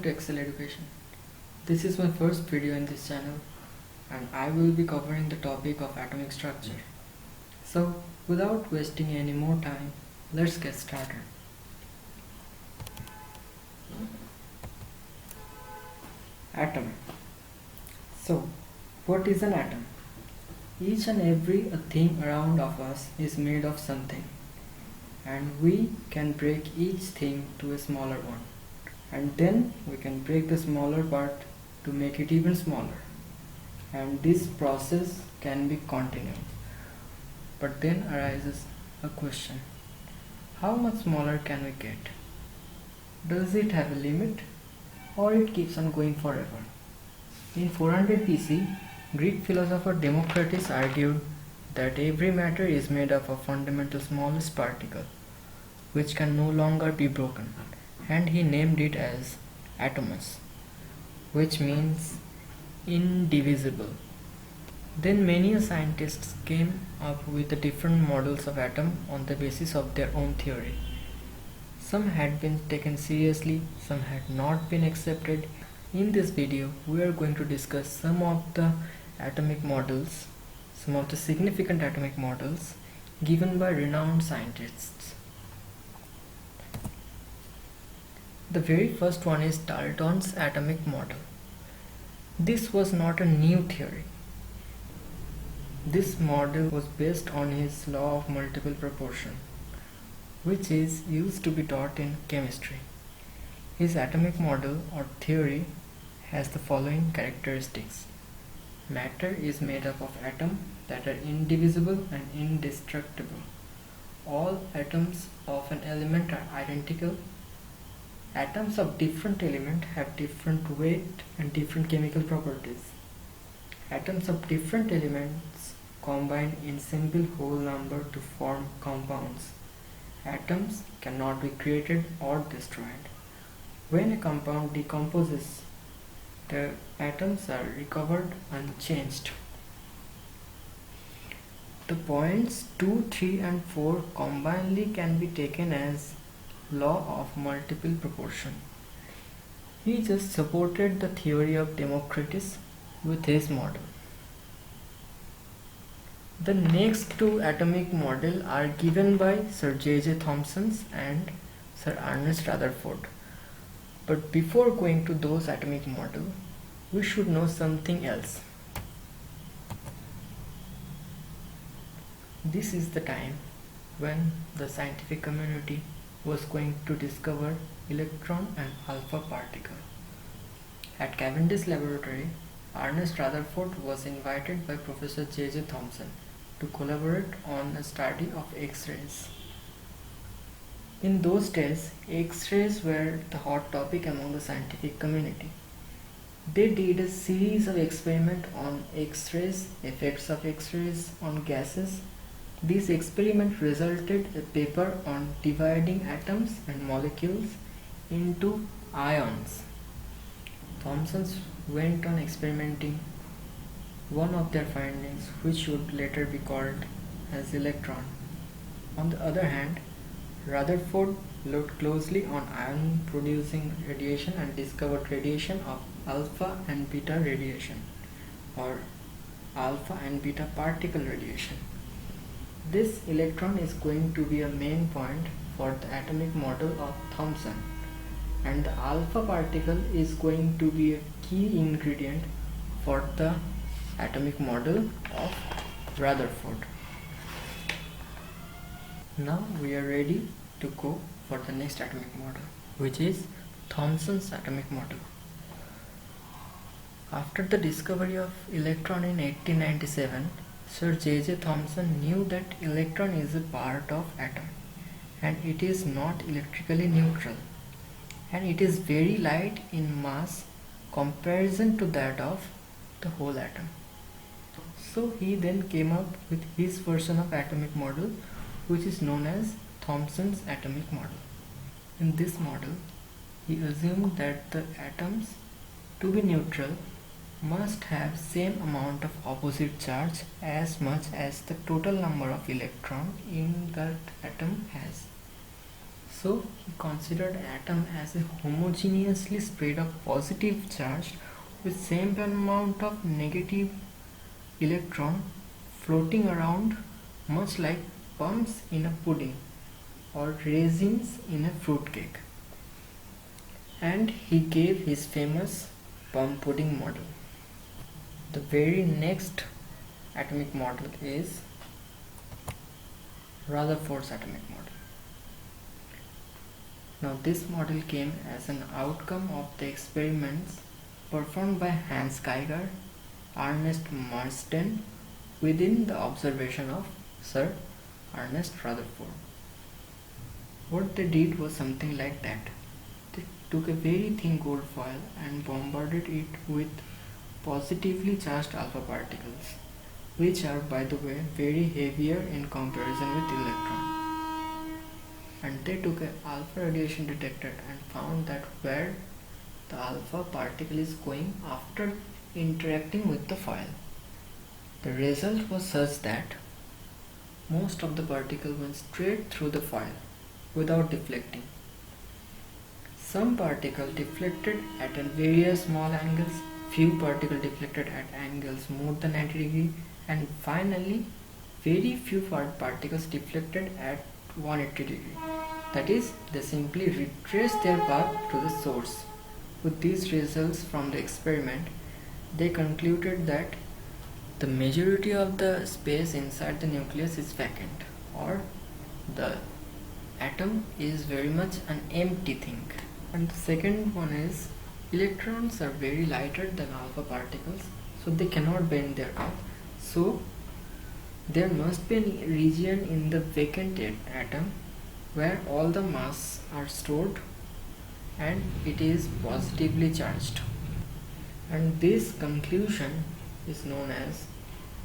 Welcome to Excel Education. This is my first video in this channel and I will be covering the topic of atomic structure. So without wasting any more time, let's get started. Atom. So what is an atom? Each and every thing around of us is made of something, and we can break each thing to a smaller one, and then we can break the smaller part to make it even smaller, and this process can be continued. But then arises a question: how much smaller can we get? Does it have a limit, or it keeps on going forever? In 400 BC, Greek philosopher Democritus argued that every matter is made up of fundamental smallest particle, which can no longer be broken, and he named it as atomos, which means indivisible. Then many scientists came up with the different models of atom on the basis of their own theory. Some had been taken seriously, some had not been accepted. In this video, we are going to discuss some of the atomic models, some of the significant atomic models given by renowned scientists. The very first one is Dalton's atomic model. This was not a new theory. This model was based on his law of multiple proportion, which is used to be taught in chemistry. His atomic model or theory has the following characteristics. Matter is made up of atoms that are indivisible and indestructible. All atoms of an element are identical. Atoms of different elements have different weight and different chemical properties. Atoms of different elements combine in simple whole number to form compounds. Atoms cannot be created or destroyed. When a compound decomposes, the atoms are recovered unchanged. The points 2, 3 and 4 combinedly can be taken as law of multiple proportion. He just supported the theory of Democritus with his model. The next two atomic models are given by Sir J.J. Thomson and Sir Ernest Rutherford. But before going to those atomic models, we should know something else. This is the time when the scientific community was going to discover electron and alpha particle. At Cavendish Laboratory, Ernest Rutherford was invited by Professor J.J. Thomson to collaborate on a study of X-rays. In those days, X-rays were the hot topic among the scientific community. They did a series of experiments on X-rays, effects of X-rays on gases. This experiment resulted in a paper on dividing atoms and molecules into ions. Thomson went on experimenting one of their findings, which would later be called as electron. On the other hand, Rutherford looked closely on ion producing radiation and discovered radiation of alpha and beta radiation, or alpha and beta particle radiation. This electron is going to be a main point for the atomic model of Thomson, and the alpha particle is going to be a key ingredient for the atomic model of Rutherford. Now we are ready to go for the next atomic model, which is Thomson's atomic model. After the discovery of electron in 1897, Sir J.J. Thomson knew that electron is a part of atom and it is not electrically neutral, and it is very light in mass comparison to that of the whole atom. So he then came up with his version of atomic model, which is known as Thomson's atomic model. In this model, he assumed that the atoms, to be neutral, must have same amount of opposite charge as much as the total number of electrons in that atom has. So he considered atom as a homogeneously spread of positive charge with same amount of negative electron floating around, much like plums in a pudding or raisins in a fruit cake. And he gave his famous plum pudding model. The very next atomic model is Rutherford's atomic model. Now this model came as an outcome of the experiments performed by Hans Geiger, Ernest Marsden within the observation of Sir Ernest Rutherford. What they did was something like that. They took a very thin gold foil and bombarded it with positively charged alpha particles, which are, by the way, very heavier in comparison with electron. And they took an alpha radiation detector and found that where the alpha particle is going after interacting with the foil. The result was such that most of the particle went straight through the foil without deflecting. Some particle deflected at various small angles, few particle deflected at angles more than 90 degrees, and finally very few particles deflected at 180 degrees. That is, they simply retraced their path to the source. With these results from the experiment, they concluded that the majority of the space inside the nucleus is vacant, or the atom is very much an empty thing. And the second one is electrons are very lighter than alpha particles, so they cannot bend their path. So there must be a region in the vacant atom where all the mass are stored and it is positively charged. And this conclusion is known as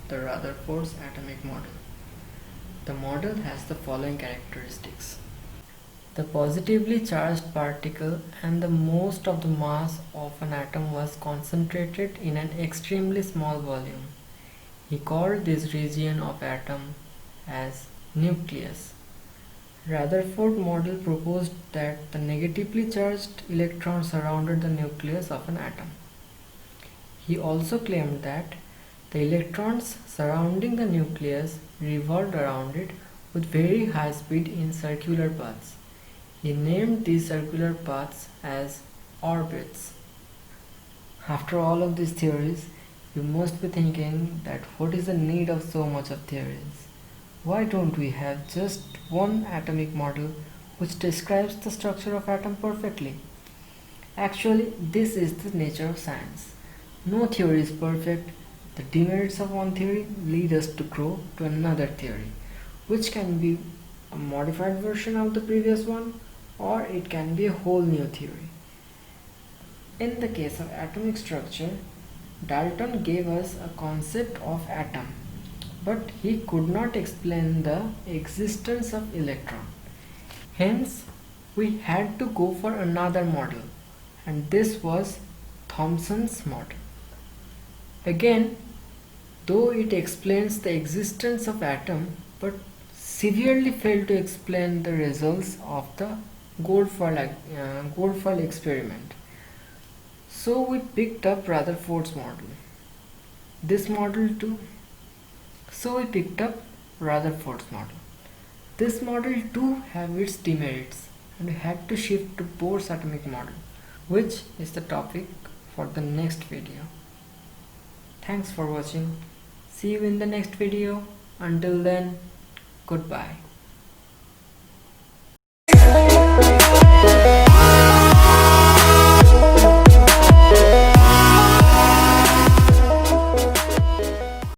the Rutherford's atomic model. The model has the following characteristics. The positively charged particle and the most of the mass of an atom was concentrated in an extremely small volume. He called this region of atom as nucleus. Rutherford model proposed that the negatively charged electrons surrounded the nucleus of an atom. He also claimed that the electrons surrounding the nucleus revolved around it with very high speed in circular paths. He named these circular paths as orbits. After all of these theories, you must be thinking that what is the need of so much of theories? Why don't we have just one atomic model which describes the structure of atom perfectly? Actually, this is the nature of science. No theory is perfect. The demerits of one theory lead us to grow to another theory, which can be a modified version of the previous one, or it can be a whole new theory. In the case of atomic structure, Dalton gave us a concept of atom, but he could not explain the existence of electron. Hence, we had to go for another model, and this was Thomson's model. Again, though it explains the existence of atom, but severely failed to explain the results of the gold foil experiment. So we picked up Rutherford's model. This model too have its demerits, and we had to shift to Bohr's atomic model, which is the topic for the next video. Thanks for watching. See you in the next video. Until then, goodbye.